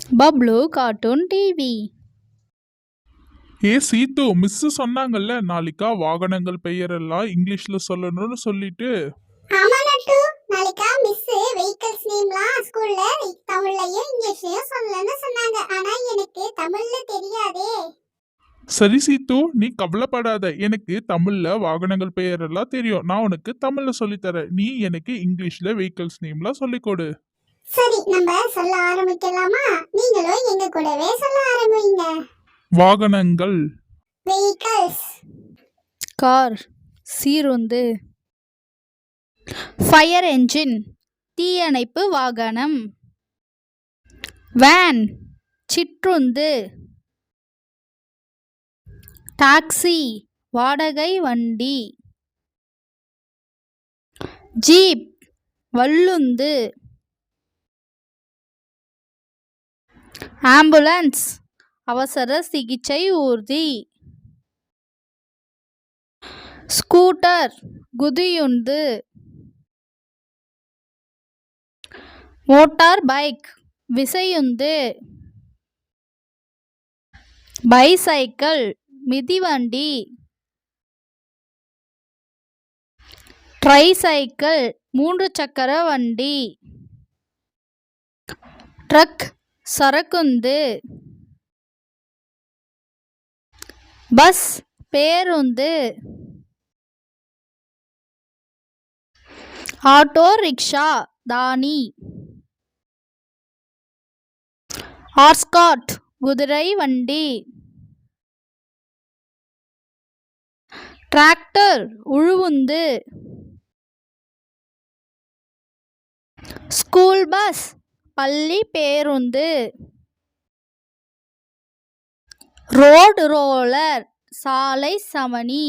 Bablu cartoon TV. Seethu miss சொன்னாங்கல்ல, நாளைக்கா வாகனங்கள் பெயரெல்லாம் இங்கிலீஷ்ல சொல்லணும்னு சொல்லிட்டு. ஆமா நட்டு, நாளைக்கா மிஸ் வெஹிக்கிள்ஸ் நேம்லாம் ஸ்கூல்ல தமிழ்லயும் இங்கிலீஷ்லயும் சொல்லணும்னு சொன்னாங்க. ஆனா எனக்கு தமிழ்ல தெரியாதே. சரி சீத்து, நீ கவலைப்படாத. எனக்கு தமிழ்ல வாகனங்கள் பெயரெல்லாம் தெரியும். நான் உனக்கு தமிழ்ல சொல்லித்தரேன். நீ எனக்கு இங்கிலீஷ்ல வெஹிக்கிள்ஸ் நேம்லாம் சொல்லிக் கொடு. சரி, நம்ம சொல்ல ஆரம்பிக்கலாமா? நீங்களும் எங்க கூடவே சொல்ல ஆரம்பிங்க. வாகனங்கள். வெஹிக்கிள்ஸ். கார் சீருந்து. ஃபயர் என்ஜின் தீயணைப்பு வாகனம். வேன் சிற்றுந்து. டாக்ஸி வாடகை வண்டி. ஜீப் வள்ளுந்து. ஆம்புலன்ஸ் அவசர சிகிச்சை ஊர்தி. ஸ்கூட்டர் குதியுந்து. மோட்டார் பைக் விசையுந்து. பைசைக்கிள் மிதிவண்டி. ட்ரைசைக்கிள் 3 சக்கர வண்டி. ட்ரக் சரக்குந்து. பஸ் பேருந்து. ஆட்டோ ரிக்ஷா தானி. ஹார்ஸ்காட் குதிரை வண்டி. டிராக்டர் உழுவுந்து. ஸ்கூல் பஸ் பள்ளி பேருந்து. ரோடு ரோலர் சாலை சமணி.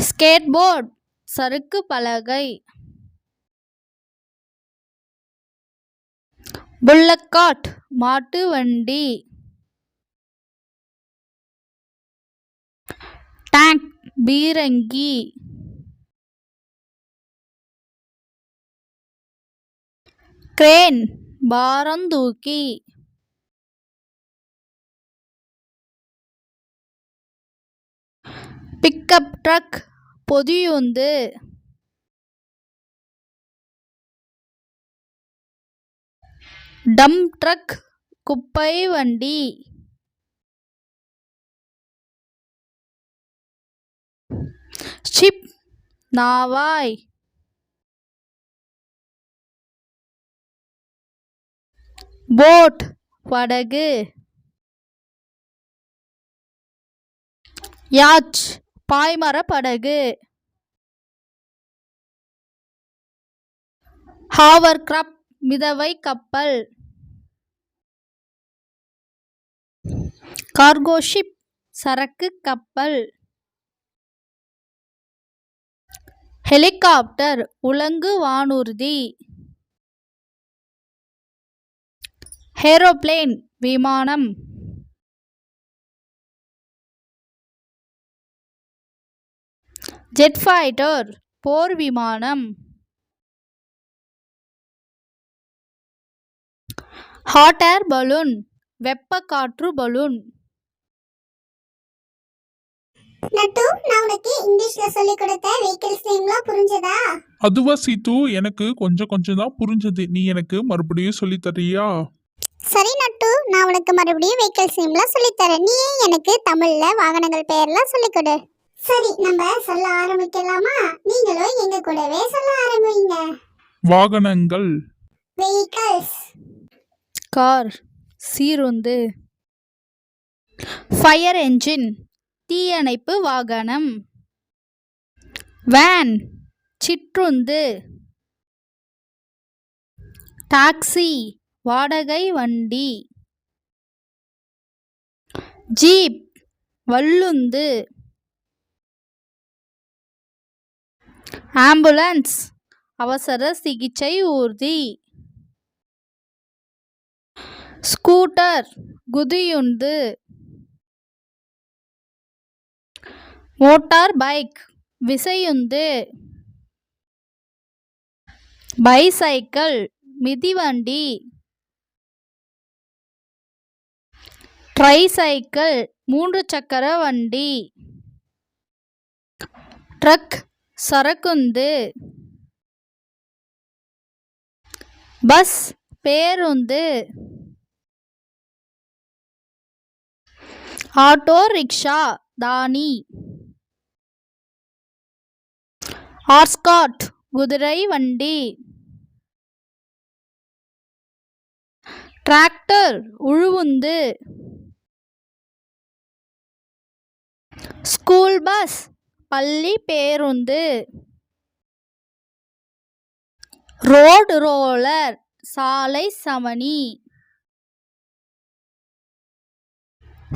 ஸ்கேட்போர்ட் சறுக்கு பலகை. புல்லக்காட் மாட்டு வண்டி. டேங்க் பீரங்கி. கிரேன் பாரந்தூக்கி. பிக்கப் ட்ரக் பொதியுந்து. டம்ப் ட்ரக் குப்பை வண்டி. ஷிப் நாவாய். போட் படகு. யாட்ச் பாய்மர படகு. ஹாவர்கிராஃப்ட் மிதவை கப்பல். கார்கோ ஷிப் சரக்கு கப்பல். ஹெலிகாப்டர் உலங்கு வானூர்தி. ஏரோப்ளேன் விமானம். ஜெட் ஃபைட்டர் போர் விமானம். ஹாட் ஏர் பலூன் வெப்ப காற்று பலூன். நட்டு, நான் உனக்கு இங்கிலீஷ்ல சொல்லி கொடுத்த வெஹிக்கிள்ஸ் நேம்லாம் புரிஞ்சதா? அதுவா சீத்து, எனக்கு கொஞ்சம் கொஞ்சம் தான் புரிஞ்சது. நீ எனக்கு மறுபடியும் சொல்லி தரியா? சரி நட்டு, நான் உனக்கு மறுபடியும் வெஹிக்கிள்ஸ் நேம்லாம் சொல்லி தரேன். நீ எனக்கு தமிழ்ல வாகனங்கள் பெயர்லாம் சொல்லி கொடு. சரி, நம்ம சொல்ல ஆரம்பிக்கலாமா? நீங்களும் எங்க கூடவே சொல்ல ஆரம்பிங்க. வாகனங்கள். வெஹிக்கிள்ஸ். கார் சீருந்து. ஃபயர் என்ஜின் தீயணைப்பு வாகனம். வேன் சிற்றுந்து. டாக்ஸி வாடகை வண்டி. ஜீப் வள்ளுந்து. ஆம்புலன்ஸ் அவசர சிகிச்சை ஊர்தி. ஸ்கூட்டர் குதியுந்து. மோட்டார் பைக் விசையுந்து. பைசைக்கிள் மிதிவண்டி. ட்ரைசைக்கிள் 3 சக்கர வண்டி. ட்ரக் சரக்குந்து. பஸ் பேருந்து. ஆட்டோ ரிக்ஷா தானி. ஆர்ஸ்காட் குதிரை வண்டி. டிராக்டர் உழுவுந்து. ஸ்கூல் பஸ் பள்ளி பேருந்து. ரோடு ரோலர் சாலை சமணி.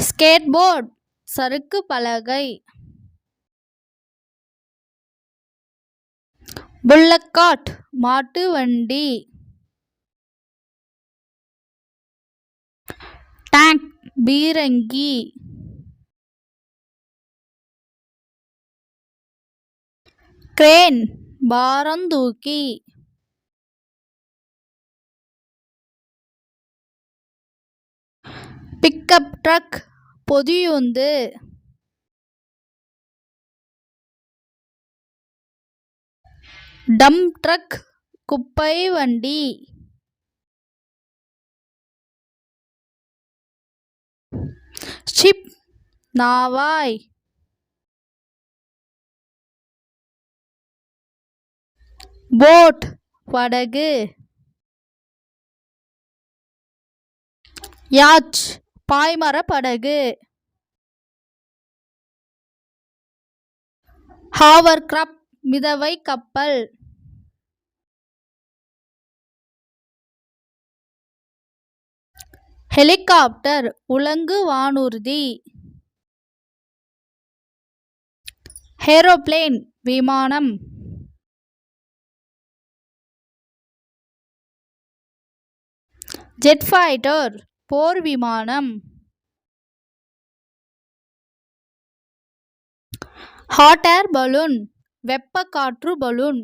ஸ்கேட்போர்ட் சறுக்கு பலகை. புல்லக்காட் மாட்டு வண்டி. டேங்க் பீரங்கி. கிரேன் பாரந்தூக்கி. பிக்கப் ட்ரக் பொதியுந்து. டம்ப் ட்ரக் குப்பை வண்டி. ஷிப் நாவாய். போட் படகு. யாட்ச் பாய்மர படகு. ஹாவர்கிராஃப்ட் மிதவை கப்பல். ஹெலிகாப்டர் உலங்கு வானூர்தி. ஏரோப்ளேன் விமானம். ஜெட் ஃபைட்டர் போர் விமானம். ஹாட் ஏர் பலூன் வெப்ப காற்று பலூன்.